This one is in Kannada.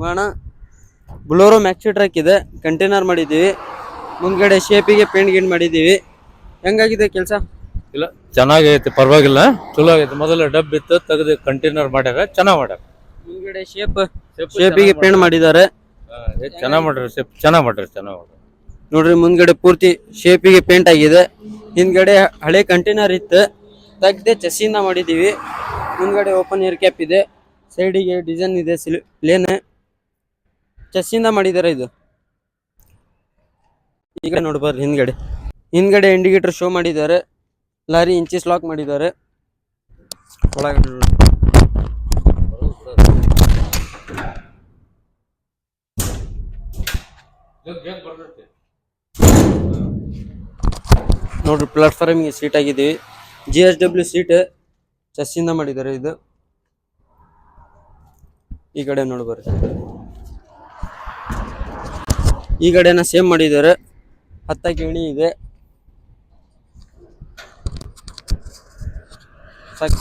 ಮಾಡೋಣ. ಬುಲೋರೋ ಮ್ಯಾಕ್ಸಿ ಟ್ರಕ್ ಇದೆ, ಕಂಟೈನರ್ ಮಾಡಿದ್ದೀವಿ. ಮುಂದ್ಗಡೆ ಶೇಪಿಗೆ ಪೇಂಟ್ ಗಿಂಟ್ ಮಾಡಿದ್ದೀವಿ. ಹೆಂಗಾಗಿದೆ ಕೆಲಸ? ಇಲ್ಲ ಚೆನ್ನಾಗೈತಿ, ಪರವಾಗಿಲ್ಲ, ಚಲೋ ಆಗೈತಿ. ಮೊದಲ ಡಬ್ ಇತ್ತು, ತೆಗೆದು ಕಂಟೈನರ್ ಮಾಡ್ಯಾರ, ಚೆನ್ನಾಗ್ ಮಾಡ್ಯಾರ. ಮುಂದ್ಗಡೆ ಶೇಪಿಗೆ ಪೇಂಟ್ ಮಾಡಿದ್ದಾರೆ. ಚೆನ್ನಾಗ್ ಮಾಡ್ರಿ, ಚೆನ್ನಾಗ್ ಮಾಡ್ರಿ. ನೋಡ್ರಿ, ಮುಂದ್ಗಡೆ ಪೂರ್ತಿ ಶೇಪಿಗೆ ಪೇಂಟ್ ಆಗಿದೆ. ಹಿಂದ್ಗಡೆ ಹಳೆ ಕಂಟೈನರ್ ಇತ್ತು, ತೆಗ್ದೆ ಚೆಸ್ಸಿಂದ ಮಾಡಿದ್ದೀವಿ. ಮುಂದ್ಗಡೆ ಓಪನ್ ಏರ್ ಕ್ಯಾಪ್ ಇದೆ, ಸೈಡಿಗೆ ಡಿಸೈನ್ ಇದೆ, ಪ್ಲೇನ್ ಚೆಸ್ಸಿಂದ ಮಾಡಿದ್ದಾರೆ ಇದು. ಈಗ ನೋಡ್ಬಾರ್ದು, ಹಿಂದ್ಗಡೆ ಇಂಡಿಕೇಟರ್ ಶೋ ಮಾಡಿದ್ದಾರೆ. ಲಾರಿ ಇಂಚಿಸ್ ಲಾಕ್ ಮಾಡಿದ್ದಾರೆ. ಒಳಗಡೆ ನೋಡ್ರಿ, ಪ್ಲಾಟ್ಫಾರ್ಮಿಗೆ ಸೀಟ್ ಆಗಿದ್ದೀವಿ. GSW ಸೀಟ್ ಚೆಸ್ಸಿಂದ ಮಾಡಿದ್ದಾರೆ ಇದು. ಈ ಕಡೆ ನೋಡ್ಬಾರ್ರಿ, ಈ ಕಡೆನ ಸೇಮ್ ಮಾಡಿದ್ದಾರೆ. ಹತ್ತಕ್ಕೆ ಇಳಿ ಇದೆ. ಸಾಕು.